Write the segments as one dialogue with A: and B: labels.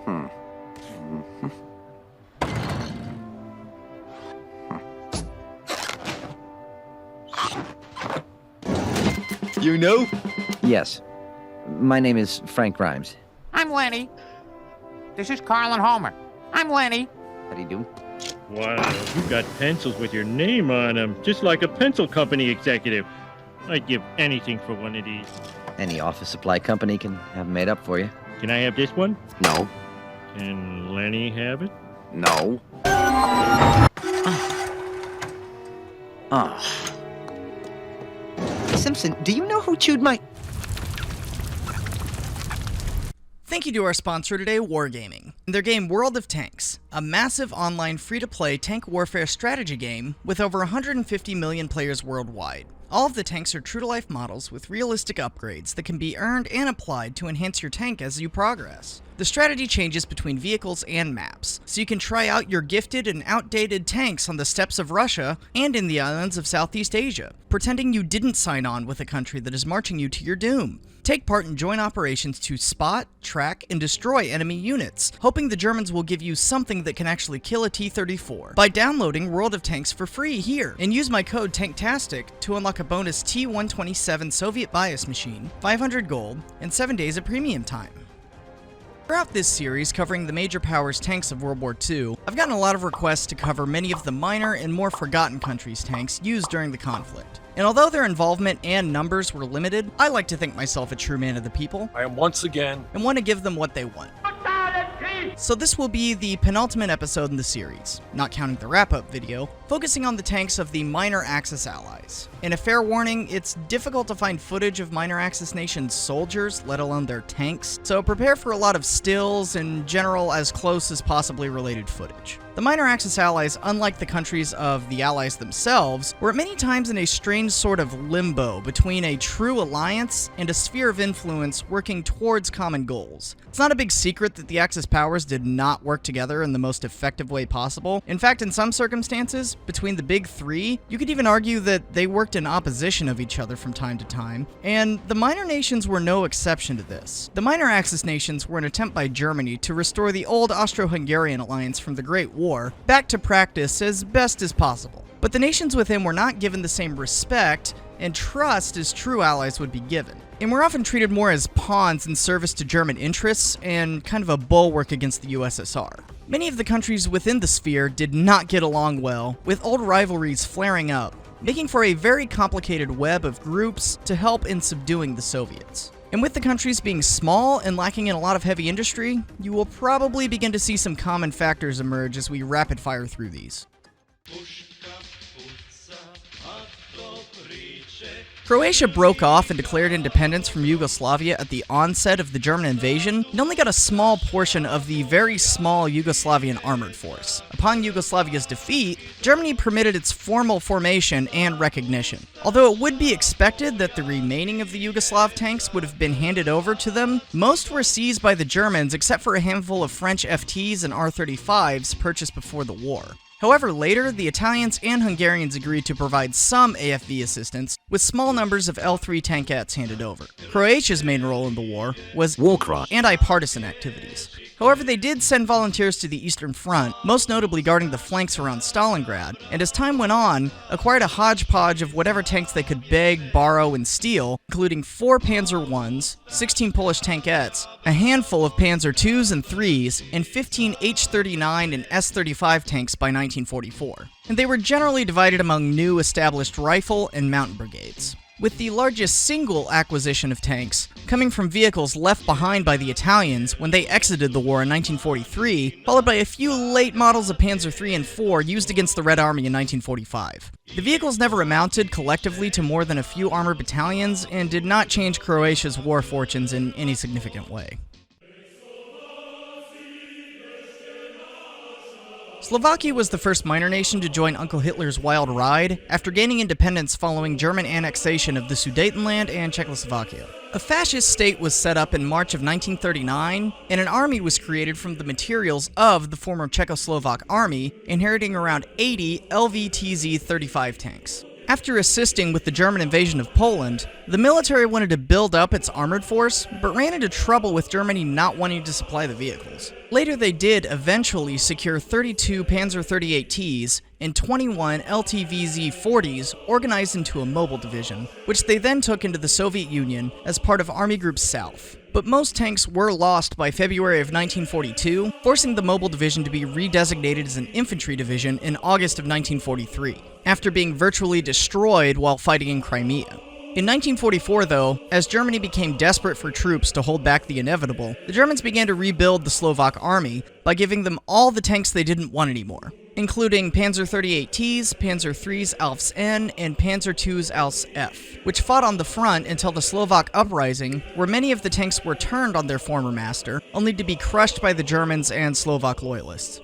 A: You know?
B: Yes. My name is Frank Grimes.
C: I'm Lenny. This is Carl and Homer. I'm Lenny.
B: How do you do?
D: Wow, you got pencils with your name on them, just like a pencil company executive. I'd give anything for one of these.
B: Any office supply company can have them made up for you.
D: Can I have this one?
A: No.
D: Can Lenny have it?
A: No.
E: Simpson, do you know who chewed my...
F: Thank you to our sponsor today, Wargaming. Their game World of Tanks, a massive online free-to-play tank warfare strategy game with over 150 million players worldwide. All of the tanks are true-to-life models with realistic upgrades that can be earned and applied to enhance your tank as you progress. The strategy changes between vehicles and maps, so you can try out your gifted and outdated tanks on the steppes of Russia and in the islands of Southeast Asia, pretending you didn't sign on with a country that is marching you to your doom. Take part in joint operations to spot, track, and destroy enemy units, hoping the Germans will give you something that can actually kill a T-34 by downloading World of Tanks for free here, and use my code TANKTASTIC to unlock a bonus T-127 Soviet bias machine, 500 gold, and 7 days of premium time. Throughout this series, covering the major powers' tanks of World War II, I've gotten a lot of requests to cover many of the minor and more forgotten countries' tanks used during the conflict. And although their involvement and numbers were limited, I like to think myself a true man of the people.
G: I am once again...
F: and want to give them what they want. So this will be the penultimate episode in the series, not counting the wrap-up video, focusing on the tanks of the minor Axis allies. And a fair warning, it's difficult to find footage of minor Axis nations' soldiers, let alone their tanks, so prepare for a lot of stills and general as close as possibly related footage. The minor Axis allies, unlike the countries of the allies themselves, were at many times in a strange sort of limbo between a true alliance and a sphere of influence working towards common goals. It's not a big secret that the Axis powers did not work together in the most effective way possible. In fact, in some circumstances, between the big three, you could even argue that they worked in opposition of each other from time to time, and the minor nations were no exception to this. The minor Axis nations were an attempt by Germany to restore the old Austro-Hungarian alliance from the Great War back to practice as best as possible. But the nations within were not given the same respect and trust as true allies would be given, and were often treated more as pawns in service to German interests and kind of a bulwark against the USSR. Many of the countries within the sphere did not get along well, with old rivalries flaring up, making for a very complicated web of groups to help in subduing the Soviets. And with the countries being small and lacking in a lot of heavy industry, you will probably begin to see some common factors emerge as we rapid fire through these. Croatia broke off and declared independence from Yugoslavia at the onset of the German invasion, and only got a small portion of the very small Yugoslavian armored force. Upon Yugoslavia's defeat, Germany permitted its formal formation and recognition. Although it would be expected that the remaining of the Yugoslav tanks would have been handed over to them, most were seized by the Germans except for a handful of French FTs and R-35s purchased before the war. However, later, the Italians and Hungarians agreed to provide some AFV assistance, with small numbers of L3 tankettes handed over. Croatia's main role in the war was
A: war crime,
F: anti-partisan activities. However, they did send volunteers to the Eastern Front, most notably guarding the flanks around Stalingrad, and as time went on, acquired a hodgepodge of whatever tanks they could beg, borrow, and steal, including 4 Panzer Is, 16 Polish tankettes, a handful of Panzer IIs and IIIs, and 15 H-39 and S-35 tanks by 1944. And they were generally divided among new established rifle and mountain brigades, with the largest single acquisition of tanks coming from vehicles left behind by the Italians when they exited the war in 1943, followed by a few late models of Panzer III and IV used against the Red Army in 1945. The vehicles never amounted collectively to more than a few armored battalions and did not change Croatia's war fortunes in any significant way. Slovakia was the first minor nation to join Uncle Hitler's wild ride after gaining independence following German annexation of the Sudetenland and Czechoslovakia. A fascist state was set up in March of 1939, and an army was created from the materials of the former Czechoslovak army, inheriting around 80 LVTZ-35 tanks. After assisting with the German invasion of Poland, the military wanted to build up its armored force, but ran into trouble with Germany not wanting to supply the vehicles. Later they did eventually secure 32 Panzer 38Ts and 21 LTVZ-40s organized into a mobile division, which they then took into the Soviet Union as part of Army Group South. But most tanks were lost by February of 1942, forcing the mobile division to be redesignated as an infantry division in August of 1943, after being virtually destroyed while fighting in Crimea. In 1944, though, as Germany became desperate for troops to hold back the inevitable, the Germans began to rebuild the Slovak army by giving them all the tanks they didn't want anymore, including Panzer 38Ts, Panzer III's Alfs N, and Panzer II's Alfs F, which fought on the front until the Slovak Uprising, where many of the tanks were turned on their former master, only to be crushed by the Germans and Slovak loyalists.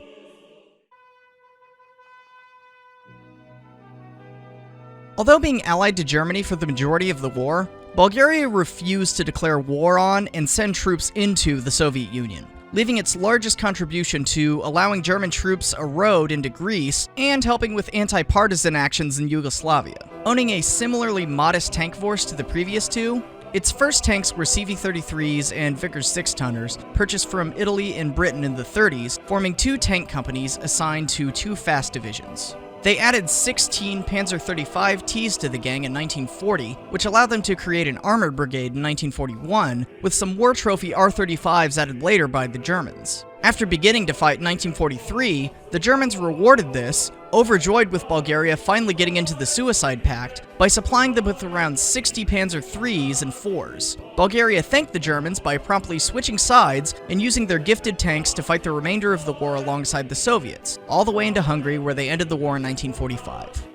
F: Although being allied to Germany for the majority of the war, Bulgaria refused to declare war on and send troops into the Soviet Union, leaving its largest contribution to allowing German troops a road into Greece and helping with anti-partisan actions in Yugoslavia. Owning a similarly modest tank force to the previous two, its first tanks were CV-33s and Vickers 6-tonners, purchased from Italy and Britain in the 30s, forming two tank companies assigned to two fast divisions. They added 16 Panzer 35Ts to the gang in 1940, which allowed them to create an armored brigade in 1941, with some war trophy R-35s added later by the Germans. After beginning to fight in 1943, the Germans rewarded this, overjoyed with Bulgaria finally getting into the Suicide Pact, by supplying them with around 60 Panzer IIIs and IVs. Bulgaria thanked the Germans by promptly switching sides and using their gifted tanks to fight the remainder of the war alongside the Soviets, all the way into Hungary where they ended the war in 1945.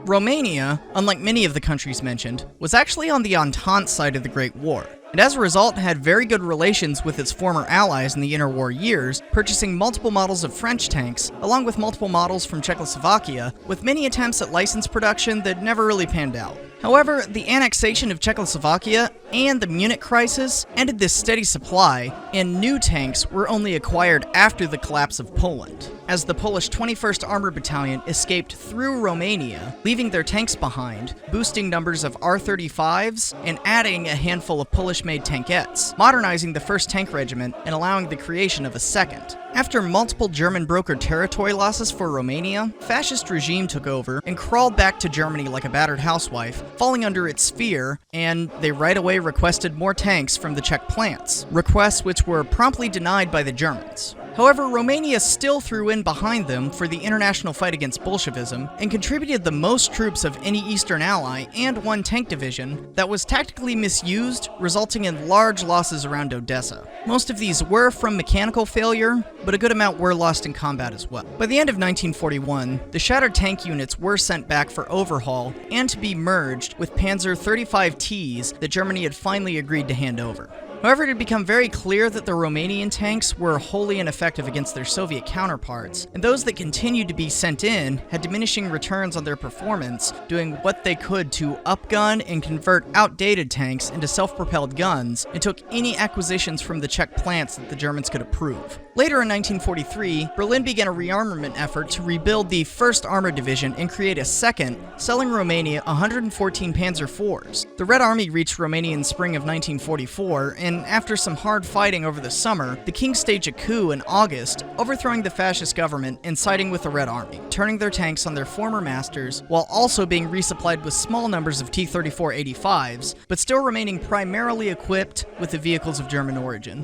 F: Romania, unlike many of the countries mentioned, was actually on the Entente side of the Great War, and as a result had very good relations with its former allies in the interwar years, purchasing multiple models of French tanks, along with multiple models from Czechoslovakia, with many attempts at license production that never really panned out. However, the annexation of Czechoslovakia and the Munich crisis ended this steady supply, and new tanks were only acquired after the collapse of Poland, as the Polish 21st Armored Battalion escaped through Romania, leaving their tanks behind, boosting numbers of R-35s, and adding a handful of Polish-made tankettes, modernizing the 1st Tank Regiment and allowing the creation of a 2nd. After multiple German-brokered territory losses for Romania, fascist regime took over and crawled back to Germany like a battered housewife, falling under its fear, and they right away requested more tanks from the Czech plants, requests which were promptly denied by the Germans. However, Romania still threw in behind them for the international fight against Bolshevism and contributed the most troops of any Eastern ally and one tank division that was tactically misused, resulting in large losses around Odessa. Most of these were from mechanical failure, but a good amount were lost in combat as well. By the end of 1941, the shattered tank units were sent back for overhaul and to be merged with Panzer 35Ts that Germany had finally agreed to hand over. However, it had become very clear that the Romanian tanks were wholly ineffective against their Soviet counterparts, and those that continued to be sent in had diminishing returns on their performance, doing what they could to upgun and convert outdated tanks into self-propelled guns, and took any acquisitions from the Czech plants that the Germans could approve. Later in 1943, Berlin began a rearmament effort to rebuild the 1st Armored Division and create a 2nd, selling Romania 114 Panzer IVs. The Red Army reached Romania in spring of 1944, and after some hard fighting over the summer, the king staged a coup in August, overthrowing the fascist government and siding with the Red Army, turning their tanks on their former masters, while also being resupplied with small numbers of T-34-85s, but still remaining primarily equipped with the vehicles of German origin.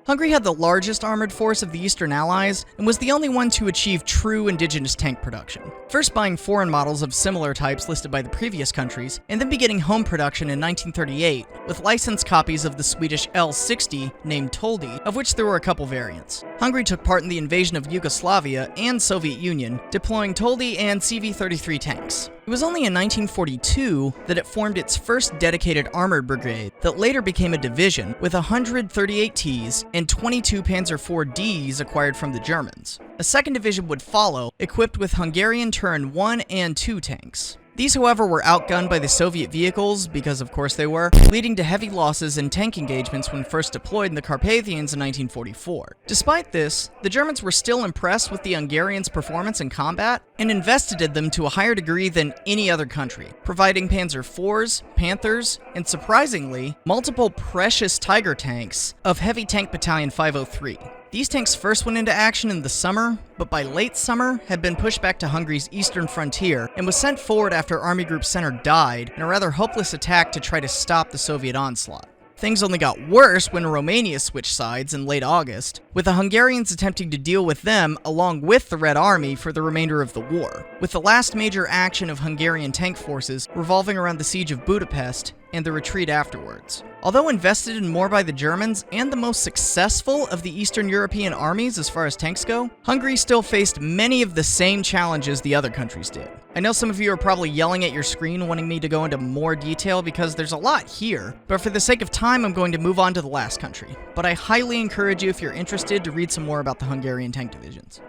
F: Hungary had the largest armored force of the Eastern Allies, and was the only one to achieve true indigenous tank production. First buying foreign models of similar types listed by the previous countries, and then beginning home production in 1938, with licensed copies of the Swedish L-60 named Toldi, of which there were a couple variants. Hungary took part in the invasion of Yugoslavia and Soviet Union, deploying Toldi and CV-33 tanks. It was only in 1942 that it formed its first dedicated armored brigade that later became a division with 138Ts and 22 Panzer IVDs acquired from the Germans. A second division would follow, equipped with Hungarian Turn 1 and 2 tanks. These, however, were outgunned by the Soviet vehicles, because of course they were, leading to heavy losses in tank engagements when first deployed in the Carpathians in 1944. Despite this, the Germans were still impressed with the Hungarians' performance in combat, and invested in them to a higher degree than any other country, providing Panzer IVs, Panthers, and surprisingly, multiple precious Tiger tanks of Heavy Tank Battalion 503. These tanks first went into action in the summer, but by late summer had been pushed back to Hungary's eastern frontier and was sent forward after Army Group Center died in a rather hopeless attack to try to stop the Soviet onslaught. Things only got worse when Romania switched sides in late August, with the Hungarians attempting to deal with them along with the Red Army for the remainder of the war, with the last major action of Hungarian tank forces revolving around the siege of Budapest and the retreat afterwards. Although invested in more by the Germans and the most successful of the Eastern European armies as far as tanks go, Hungary still faced many of the same challenges the other countries did. I know some of you are probably yelling at your screen wanting me to go into more detail because there's a lot here, but for the sake of time I'm going to move on to the last country. But I highly encourage you, if you're interested, to read some more about the Hungarian tank divisions.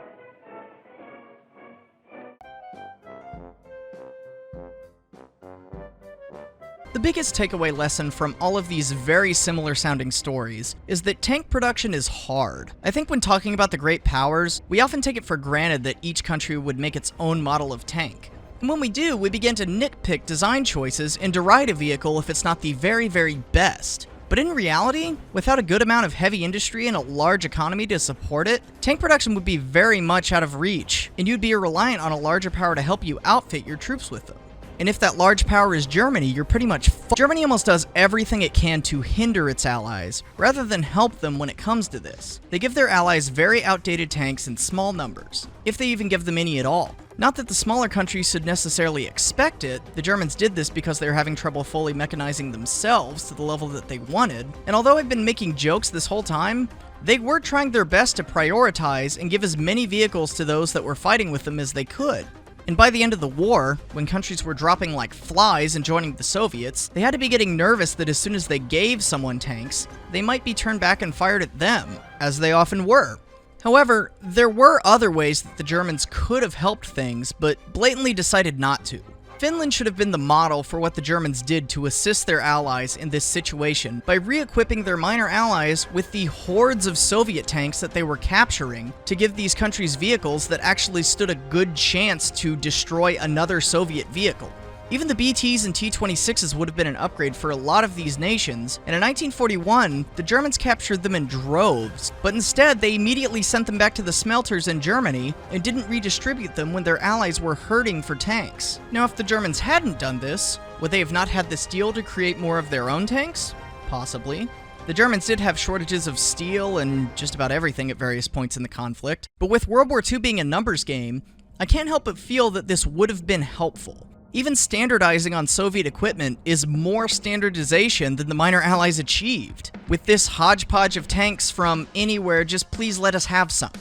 F: The biggest takeaway lesson from all of these very similar sounding stories is that tank production is hard. I think when talking about the great powers, we often take it for granted that each country would make its own model of tank. And when we do, we begin to nitpick design choices and deride a vehicle if it's not the very, very best. But in reality, without a good amount of heavy industry and a large economy to support it, tank production would be very much out of reach, and you'd be reliant on a larger power to help you outfit your troops with them. And if that large power is Germany, you're pretty much Germany almost does everything it can to hinder its allies, rather than help them when it comes to this. They give their allies very outdated tanks in small numbers, if they even give them any at all. Not that the smaller countries should necessarily expect it, the Germans did this because they were having trouble fully mechanizing themselves to the level that they wanted, and although I've been making jokes this whole time, they were trying their best to prioritize and give as many vehicles to those that were fighting with them as they could. And by the end of the war, when countries were dropping like flies and joining the Soviets, they had to be getting nervous that as soon as they gave someone tanks, they might be turned back and fired at them, as they often were. However, there were other ways that the Germans could have helped things, but blatantly decided not to. Finland should have been the model for what the Germans did to assist their allies in this situation by re-equipping their minor allies with the hordes of Soviet tanks that they were capturing to give these countries vehicles that actually stood a good chance to destroy another Soviet vehicle. Even the BTs and T-26s would have been an upgrade for a lot of these nations, and in 1941, the Germans captured them in droves, but instead they immediately sent them back to the smelters in Germany and didn't redistribute them when their allies were hurting for tanks. Now, if the Germans hadn't done this, would they have not had the steel to create more of their own tanks? Possibly. The Germans did have shortages of steel and just about everything at various points in the conflict, but with World War II being a numbers game, I can't help but feel that this would have been helpful. Even standardizing on Soviet equipment is more standardization than the minor allies achieved. With this hodgepodge of tanks from anywhere, just please let us have some.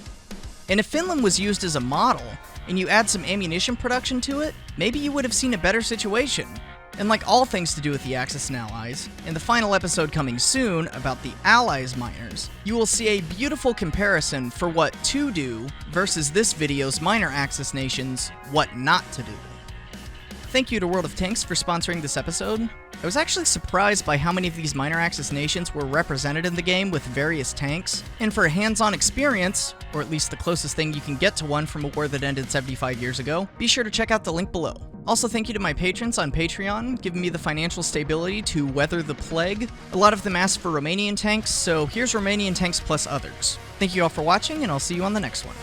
F: And if Finland was used as a model, and you add some ammunition production to it, maybe you would have seen a better situation. And like all things to do with the Axis and Allies, in the final episode coming soon about the Allies miners, you will see a beautiful comparison for what to do versus this video's minor Axis nations, what not to do. Thank you to World of Tanks for sponsoring this episode. I was actually surprised by how many of these minor Axis nations were represented in the game with various tanks, and for a hands-on experience, or at least the closest thing you can get to one from a war that ended 75 years ago, be sure to check out the link below. Also, thank you to my patrons on Patreon, giving me the financial stability to weather the plague. A lot of them asked for Romanian tanks, so here's Romanian tanks plus others. Thank you all for watching, and I'll see you on the next one.